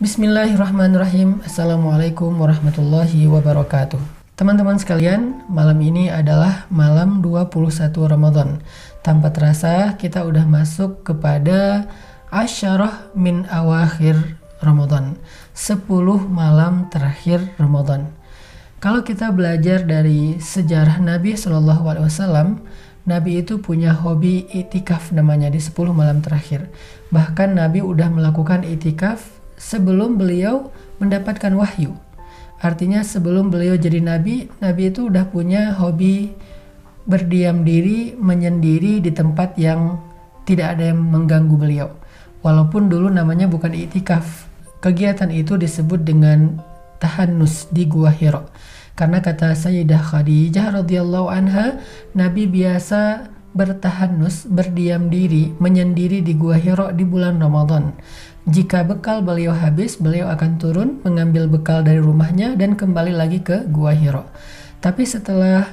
Bismillahirrahmanirrahim. Assalamualaikum warahmatullahi wabarakatuh. Teman-teman sekalian, malam ini adalah malam 21 Ramadan. Tanpa terasa kita udah masuk kepada asyarah min awakhir Ramadan, 10 malam terakhir Ramadan. Kalau kita belajar dari sejarah Nabi SAW, Nabi itu punya hobi itikaf namanya di 10 malam terakhir. Bahkan Nabi udah melakukan itikaf sebelum beliau mendapatkan wahyu. Artinya sebelum beliau jadi nabi, Nabi itu udah punya hobi berdiam diri, menyendiri di tempat yang tidak ada yang mengganggu beliau. Walaupun dulu namanya bukan itikaf. Kegiatan itu disebut dengan tahannus di Gua Hira. Karena kata Sayyidah Khadijah radhiyallahu anha, Nabi biasa bertahannus, berdiam diri, menyendiri di Gua Hira di bulan Ramadan. Jika bekal beliau habis, beliau akan turun mengambil bekal dari rumahnya dan kembali lagi ke Gua Hira. Tapi setelah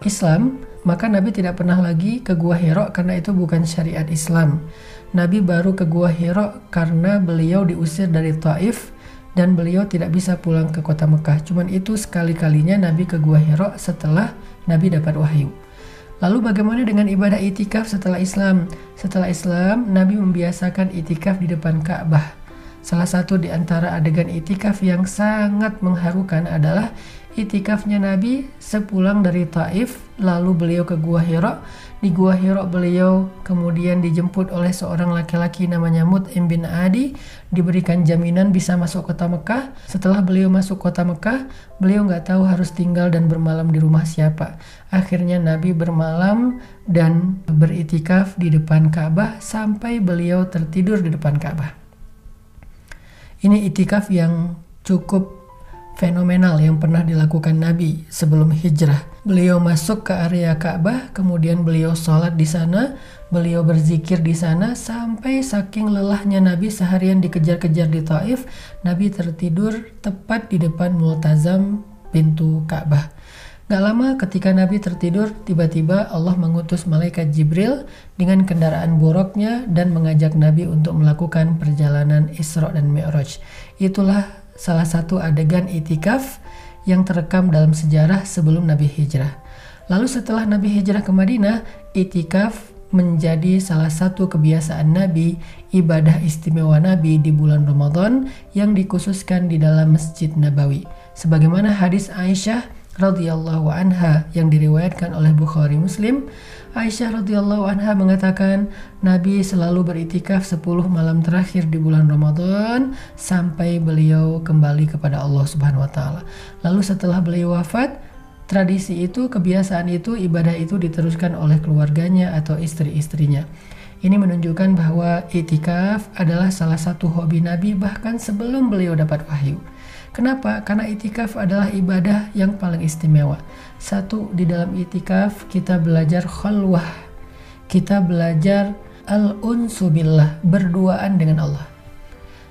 Islam, maka Nabi tidak pernah lagi ke Gua Hira karena itu bukan syariat Islam. Nabi baru ke Gua Hira karena beliau diusir dari Taif dan beliau tidak bisa pulang ke kota Mekah. Cuman itu sekali-kalinya Nabi ke Gua Hira setelah Nabi dapat wahyu. Lalu bagaimana dengan ibadah itikaf setelah Islam? Setelah Islam, Nabi membiasakan itikaf di depan Ka'bah. Salah satu di antara adegan itikaf yang sangat mengharukan adalah itikafnya Nabi sepulang dari Taif, lalu beliau ke Gua Hira. Di Gua Hira beliau kemudian dijemput oleh seorang laki-laki namanya Mut'im bin Adi, diberikan jaminan bisa masuk kota Mekah. Setelah beliau masuk kota Mekah, beliau nggak tahu harus tinggal dan bermalam di rumah siapa. Akhirnya Nabi bermalam dan beritikaf di depan Ka'bah sampai beliau tertidur di depan Ka'bah. Ini itikaf yang cukup fenomenal yang pernah dilakukan Nabi sebelum hijrah. Beliau masuk ke area Ka'bah, kemudian beliau sholat di sana, beliau berzikir di sana sampai saking lelahnya Nabi seharian dikejar-kejar di Taif, Nabi tertidur tepat di depan multazam pintu Ka'bah. Gak lama ketika Nabi tertidur, tiba-tiba Allah mengutus malaikat Jibril dengan kendaraan buruknya dan mengajak Nabi untuk melakukan perjalanan Isra dan Mi'raj. Itulah salah satu adegan itikaf yang terekam dalam sejarah sebelum Nabi hijrah. Lalu setelah Nabi hijrah ke Madinah, itikaf menjadi salah satu kebiasaan Nabi, ibadah istimewa Nabi di bulan Ramadan yang dikhususkan di dalam Masjid Nabawi. Sebagaimana hadis Aisyah radhiyallahu anha yang diriwayatkan oleh Bukhari Muslim, Aisyah radhiyallahu anha mengatakan Nabi selalu beritikaf 10 malam terakhir di bulan Ramadan sampai beliau kembali kepada Allah Subhanahu wa taala. Lalu setelah beliau wafat, tradisi itu, kebiasaan itu, ibadah itu diteruskan oleh keluarganya atau istri-istrinya. Ini menunjukkan bahwa itikaf adalah salah satu hobi Nabi bahkan sebelum beliau dapat wahyu. Kenapa? Karena itikaf adalah ibadah yang paling istimewa. Satu, di dalam itikaf kita belajar khalwah. Kita belajar al-unsu billah, berduaan dengan Allah.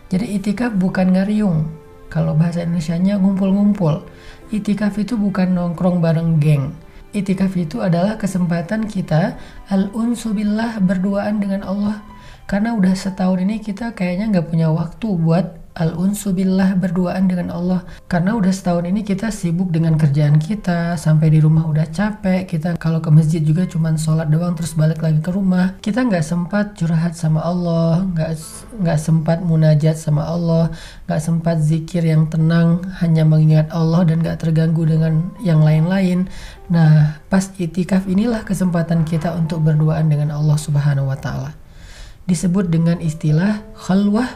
Jadi itikaf bukan ngariung. Kalau bahasa Indonesianya ngumpul-ngumpul. Itikaf itu bukan nongkrong bareng geng. Itikaf itu adalah kesempatan kita al-unsu billah, berduaan dengan Allah. Karena udah setahun ini kita kayaknya nggak punya waktu buat al-unsu billah, berduaan dengan Allah. Karena udah setahun ini kita sibuk dengan kerjaan kita, sampai di rumah udah capek. Kita kalau ke masjid juga cuman sholat doang terus balik lagi ke rumah. Kita nggak sempat curhat sama Allah, nggak sempat munajat sama Allah, nggak sempat zikir yang tenang, hanya mengingat Allah dan nggak terganggu dengan yang lain-lain. Nah, pas itikaf inilah kesempatan kita untuk berduaan dengan Allah Subhanahu wa taala. Disebut dengan istilah khalwah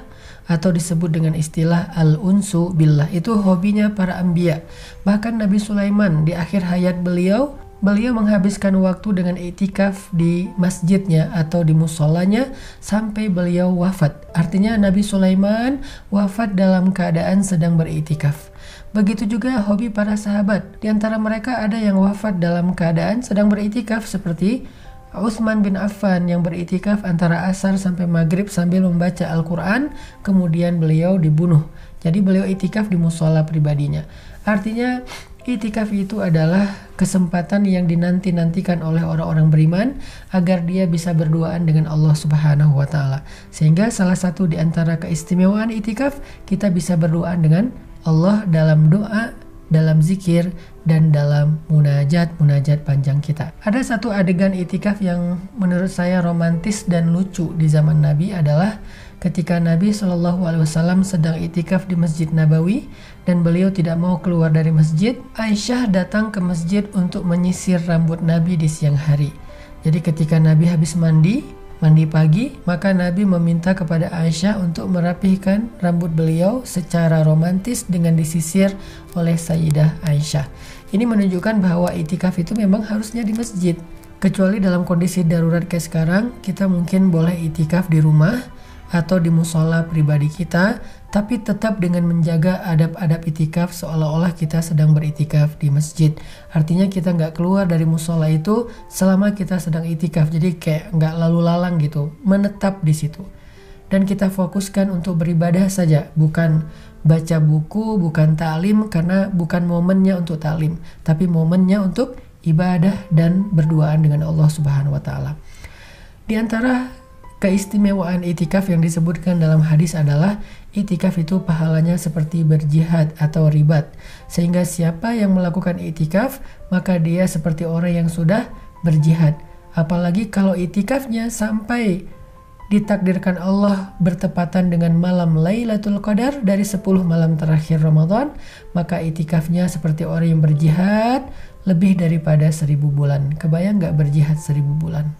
atau disebut dengan istilah al-unsu billah. Itu hobinya para anbiya. Bahkan Nabi Sulaiman di akhir hayat beliau menghabiskan waktu dengan itikaf di masjidnya atau di musolanya sampai beliau wafat. Artinya Nabi Sulaiman wafat dalam keadaan sedang beritikaf. Begitu juga hobi para sahabat. Di antara mereka ada yang wafat dalam keadaan sedang beritikaf seperti Utsman bin Affan yang beritikaf antara asar sampai maghrib sambil membaca Al-Quran, kemudian beliau dibunuh. Jadi beliau itikaf di musola pribadinya. Artinya Itikaf itu adalah kesempatan yang dinanti-nantikan oleh orang-orang beriman agar dia bisa berduaan dengan Allah Subhanahu wa taala. Sehingga salah satu di antara keistimewaan itikaf, kita bisa berduaan dengan Allah dalam doa, dalam zikir, dan dalam munajat panjang kita. Ada satu adegan itikaf yang menurut saya romantis dan lucu di zaman Nabi adalah ketika Nabi SAW sedang itikaf di Masjid Nabawi dan beliau tidak mau keluar dari masjid. Aisyah datang ke masjid untuk menyisir rambut Nabi di siang hari. Jadi ketika Nabi habis mandi pagi, maka Nabi meminta kepada Aisyah untuk merapihkan rambut beliau secara romantis dengan disisir oleh Sayyidah Aisyah. Ini menunjukkan bahwa itikaf itu memang harusnya di masjid. Kecuali dalam kondisi darurat kayak sekarang, kita mungkin boleh itikaf di rumah atau di musola pribadi kita, tapi tetap dengan menjaga adab-adab itikaf seolah-olah kita sedang beritikaf di masjid. Artinya kita nggak keluar dari musola itu selama kita sedang itikaf, jadi kayak nggak lalu lalang gitu, menetap di situ. Dan kita fokuskan untuk beribadah saja, bukan baca buku, bukan ta'lim, karena bukan momennya untuk ta'lim, tapi momennya untuk ibadah dan berduaan dengan Allah Subhanahu wa taala. Di antara keistimewaan itikaf yang disebutkan dalam hadis adalah itikaf itu pahalanya seperti berjihad atau ribat. Sehingga siapa yang melakukan itikaf, maka dia seperti orang yang sudah berjihad. Apalagi kalau itikafnya sampai ditakdirkan Allah bertepatan dengan malam Lailatul Qadar dari 10 malam terakhir Ramadan, maka itikafnya seperti orang yang berjihad lebih daripada 1000 bulan. Kebayang gak berjihad 1000 bulan?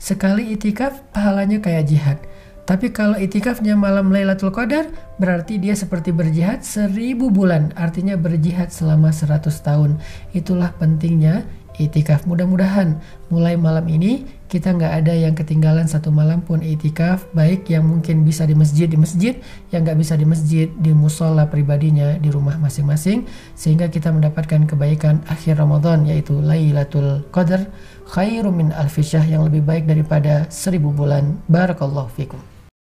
Sekali itikaf pahalanya kayak jihad. Tapi kalau itikafnya malam Lailatul Qadar, berarti dia seperti berjihad 1000 bulan. Artinya berjihad selama 100 tahun. Itulah pentingnya itikaf. Mudah-mudahan mulai malam ini kita nggak ada yang ketinggalan satu malam pun itikaf. Baik yang mungkin bisa di masjid, yang nggak bisa di masjid, di musola pribadinya, di rumah masing-masing. Sehingga kita mendapatkan kebaikan akhir Ramadan, yaitu Lailatul Qadar khairum min alfi syahr, yang lebih baik daripada 1000 bulan. Barakallahu fikum.